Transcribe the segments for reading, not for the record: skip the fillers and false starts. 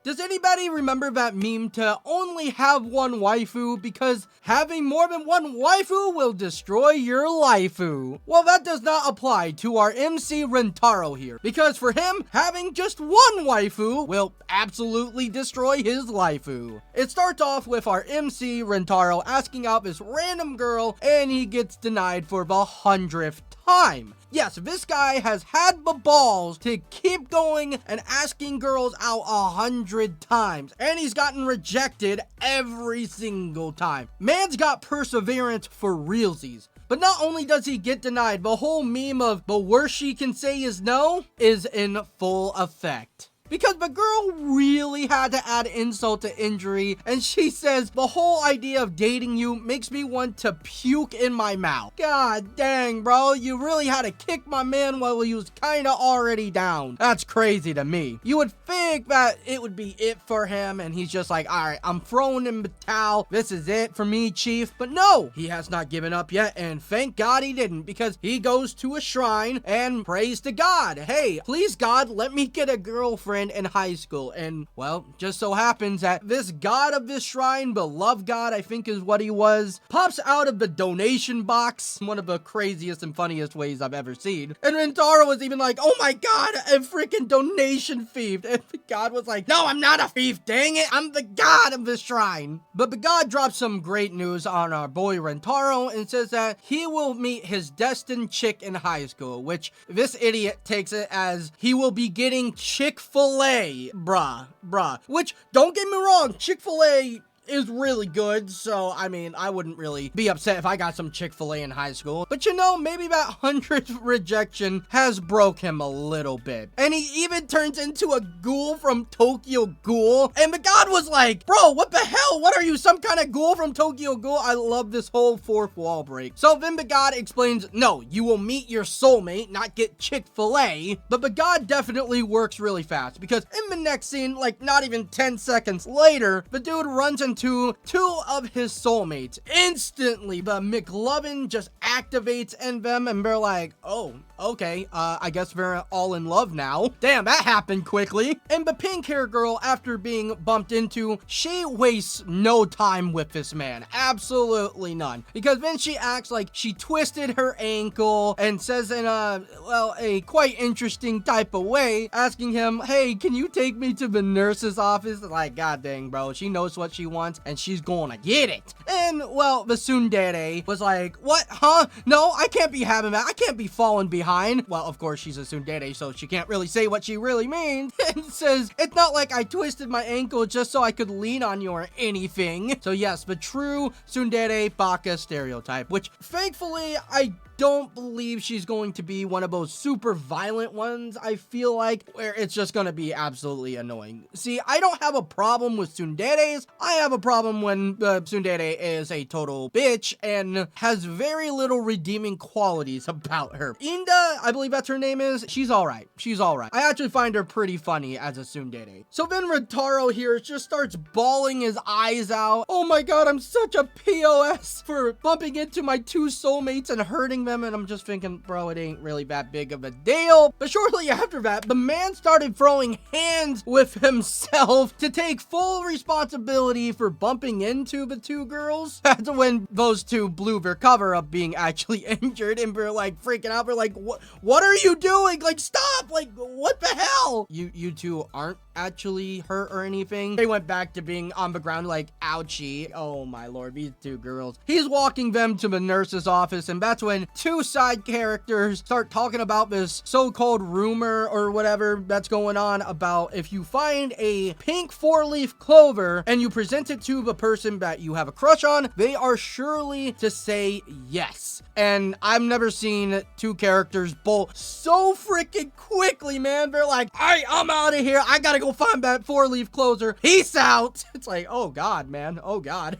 Does anybody remember that meme to only have one waifu because having more than one waifu will destroy your laifu? Well, that does not apply to our MC Rentaro here, because for him, having just one waifu will absolutely destroy his laifu. It starts off with our MC Rentaro asking out this random girl, and he gets denied for the 100th time. Yes, this guy has had the balls to keep going and asking girls out 100 times, and he's gotten rejected every single time. Man's got perseverance for realsies. But not only does he get denied, the whole meme of the worst she can say is no is in full effect. Because the girl really had to add insult to injury, and she says, the whole idea of dating you makes me want to puke in my mouth. God dang, bro, you really had to kick my man while he was kinda already down. That's crazy to me. You would think that it would be it for him, and he's just like, alright, I'm throwing in the towel. This is it for me, chief. But no, he has not given up yet, and thank God he didn't, because he goes to a shrine and prays to God. Hey, please God, let me get a girlfriend in high school. And well, just so happens that this god of this shrine, the love god I think is what he was, pops out of the donation box, one of the craziest and funniest ways I've ever seen. And Rentaro was even like, oh my god, a freaking donation thief. And the god was like, no, I'm not a thief, dang it, I'm the god of this shrine. But the god drops some great news on our boy Rentaro and says that he will meet his destined chick in high school, which this idiot takes it as he will be getting Chick-fil-A. Bruh. Which, don't get me wrong, Chick-fil-A is really good, so I mean, I wouldn't really be upset if I got some Chick-fil-A in high school. But you know, maybe that 100th rejection has broke him a little bit. And he even turns into a ghoul from Tokyo Ghoul. And the god was like, bro, what the hell? What are you, some kind of ghoul from Tokyo Ghoul? I love this whole fourth wall break. So then the god explains, no, you will meet your soulmate, not get Chick-fil-A. But the god definitely works really fast, because in the next scene, like not even 10 seconds later, the dude runs into two of his soulmates. Instantly, the McLovin just activates in them, and they're like, oh, okay, I guess they're all in love now. Damn, that happened quickly. And the pink hair girl, after being bumped into, she wastes no time with this man. Absolutely none. Because then she acts like she twisted her ankle and says in a quite interesting type of way, asking him, hey, can you take me to the nurse's office? Like, god dang, bro, she knows what she wants, and she's gonna get it. And, well, the tsundere was like, what, huh? No, I can't be having that. I can't be falling behind. Well, of course, she's a tsundere, so she can't really say what she really means. And says, it's not like I twisted my ankle just so I could lean on you or anything. So yes, the true tsundere baka stereotype, which thankfully I don't believe she's going to be one of those super violent ones, I feel like, where it's just gonna be absolutely annoying. See, I don't have a problem with tsunderes. I have a problem when the tsundere is a total bitch and has very little redeeming qualities about her. Inda, I believe that's her name is, she's alright. She's alright. I actually find her pretty funny as a tsundere. So then Rentaro here just starts bawling his eyes out. Oh my god, I'm such a POS for bumping into my two soulmates and hurting them, and I'm just thinking, bro, it ain't really that big of a deal. But shortly after that, the man started throwing hands with himself to take full responsibility for bumping into the two girls. That's when those two blew their cover up being actually injured, and we're like freaking out. We're like, what are you doing? Like, stop! Like, what the hell? You two aren't actually hurt or anything. They went back to being on the ground like, ouchie. Oh my lord, these two girls. He's walking them to the nurse's office, and that's when two side characters start talking about this so-called rumor or whatever that's going on about if you find a pink 4-leaf clover and you present it to the person that you have a crush on, they are surely to say yes. And I've never seen two characters bolt so freaking quickly, man. They're like, all right, I'm out of here. I gotta go find that 4-leaf clover. Peace out. It's like, oh god, man. Oh god.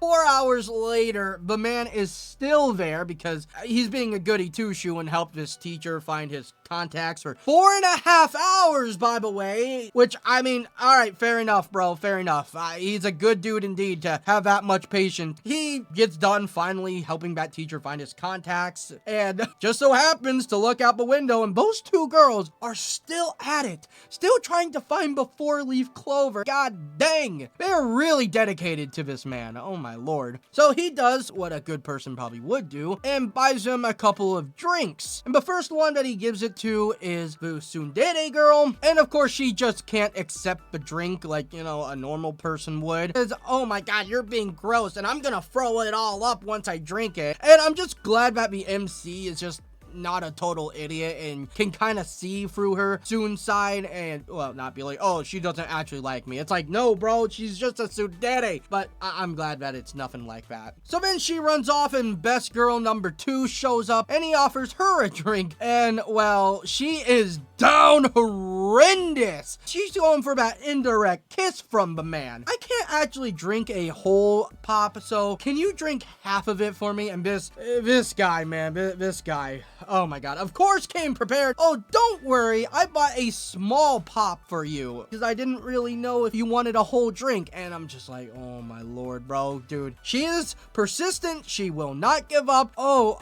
4 hours later, the man is still there because because he's being a goody two-shoe and helped this teacher find his contacts for 4.5 hours, by the way. Which, I mean, alright, fair enough, bro, fair enough. He's a good dude indeed to have that much patience. He gets done finally helping that teacher find his contacts, and just so happens to look out the window, and those two girls are still at it. Still trying to find the four-leaf clover. God dang. They're really dedicated to this man. Oh my lord. So he does what a good person probably would do and buys him a couple of drinks. And the first one that he gives it to is the tsundere girl. And of course, she just can't accept the drink like, you know, a normal person would. Says, oh my god, you're being gross and I'm gonna throw it all up once I drink it. And I'm just glad that the MC is just not a total idiot and can kind of see through her Soon side and, well, not be like, oh, she doesn't actually like me. It's like, no, bro, she's just a tsundere. But I'm glad that it's nothing like that. So then she runs off and best girl number 2 shows up and he offers her a drink. And, well, she is down horrendous. She's going for that indirect kiss from the man. I can't actually drink a whole pop, so can you drink half of it for me? And this guy, man, this guy. Oh my god, of course came prepared. Oh, don't worry, I bought a small pop for you because I didn't really know if you wanted a whole drink. And I'm just like, oh my lord, bro, dude. She is persistent. She will not give up. Oh,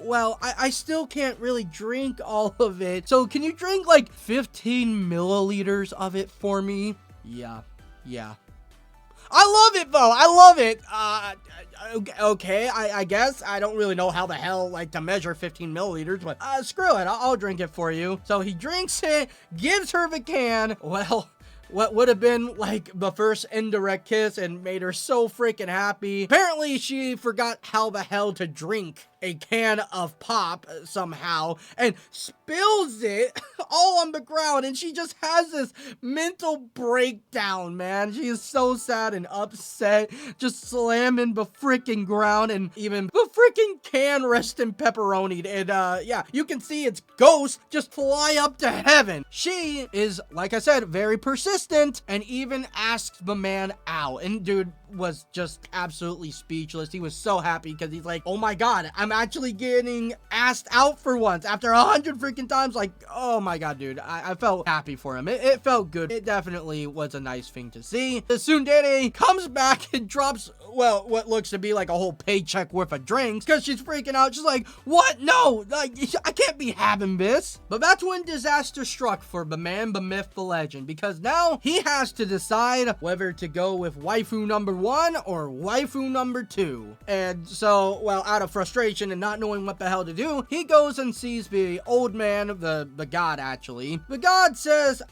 well, I still can't really drink all of it. So can you drink like 15 milliliters of it for me? Yeah. I love it, though. I love it. Okay, I guess. I don't really know how the hell, like, to measure 15 milliliters, but screw it. I'll drink it for you. So he drinks it, gives her the can. Well, what would have been like the first indirect kiss and made her so freaking happy. Apparently, she forgot how the hell to drink a can of pop somehow and spills it all on the ground, and she just has this mental breakdown, man. She is so sad and upset, just slamming the freaking ground, and even the freaking can rest in pepperoni. And yeah, you can see its ghost just fly up to heaven. She is, like I said, very persistent and even asks the man out. And dude was just absolutely speechless. He was so happy because he's like, oh my god, I'm actually getting asked out for once after 100 freaking times. Like, oh my god, dude, I felt happy for him. It felt good. It definitely was a nice thing to see. The tsundere comes back and drops, well, what looks to be like a whole paycheck worth of drinks because she's freaking out. She's like, what? No, like, I can't be having this. But that's when disaster struck for the man, the myth, the legend, because now he has to decide whether to go with waifu number 1 or waifu number 2. And so, well, out of frustration and not knowing what the hell to do, he goes and sees the old man, the god, actually. The god says,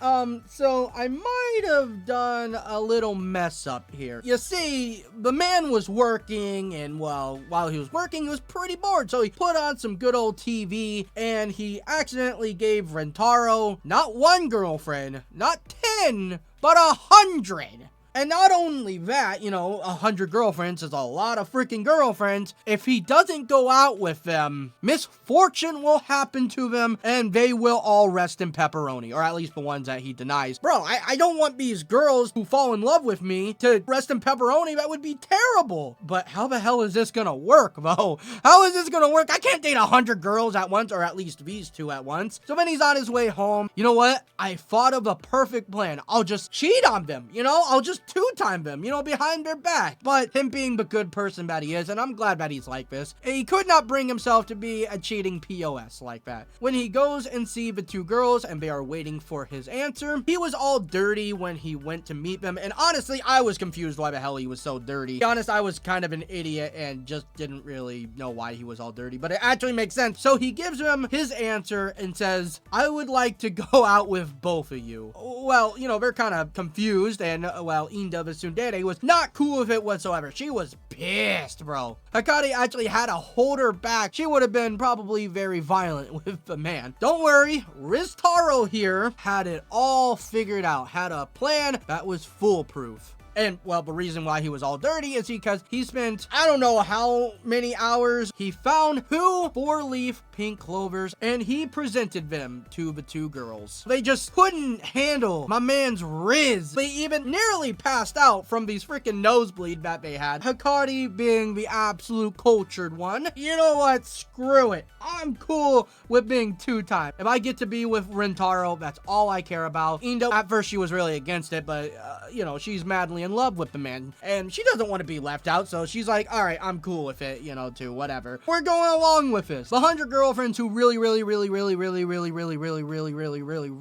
so I might have done a little mess up here. You see, the man was working, and well, while he was working, he was pretty bored, so he put on some good old TV, and he accidentally gave Rentaro not 1 girlfriend, not 10, but 100. And not only that, you know, 100 girlfriends is a lot of freaking girlfriends. If he doesn't go out with them, misfortune will happen to them and they will all rest in pepperoni, or at least the ones that he denies. Bro, I don't want these girls who fall in love with me to rest in pepperoni. That would be terrible. But how the hell is this gonna work, though? How is this gonna work? I can't date 100 girls at once, or at least these 2 at once. So then he's on his way home. You know what? I thought of a perfect plan. I'll just cheat on them, you know? I'll just 2-time them, you know, behind their back. But him being the good person that he is, and I'm glad that he's like this, he could not bring himself to be a cheating POS like that. When he goes and sees the 2 girls and they are waiting for his answer, he was all dirty when he went to meet them. And honestly, I was confused why the hell he was so dirty. To be honest, I was kind of an idiot and just didn't really know why he was all dirty, but it actually makes sense. So he gives him his answer and says, I would like to go out with both of you. Well, you know, they're kind of confused, and well, Inda the tsundere was not cool with it whatsoever. She was pissed, bro. Hikari actually had to hold her back. She would have been probably very violent with the man. Don't worry, Riztaro here had it all figured out, had a plan that was foolproof. And, well, the reason why he was all dirty is because he spent, I don't know how many hours. He found 2 4-leaf pink clovers, and he presented them to the 2 girls. They just couldn't handle my man's riz. They even nearly passed out from these freaking nosebleed that they had. Hikari being the absolute cultured one. You know what? Screw it. I'm cool with being 2-time. If I get to be with Rintaro, that's all I care about. Indo, at first she was really against it, but, you know, she's madly in love with the man, and she doesn't want to be left out, so she's like, all right, I'm cool with it, you know, too, whatever. We're going along with this. The 100 girlfriends who really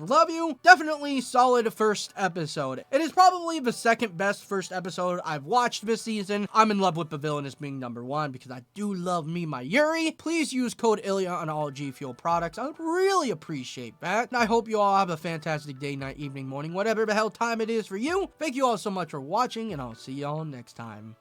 love you. Definitely solid first episode. It is probably the second best first episode I've watched this season. I'm in love with the villain as being number 1 because I do love me my Yuri. Please use code ILYA on all G Fuel products. I would really appreciate that. And I hope you all have a fantastic day, night, evening, morning, whatever the hell time it is for you. Thank you all so much for watching, and I'll see y'all next time.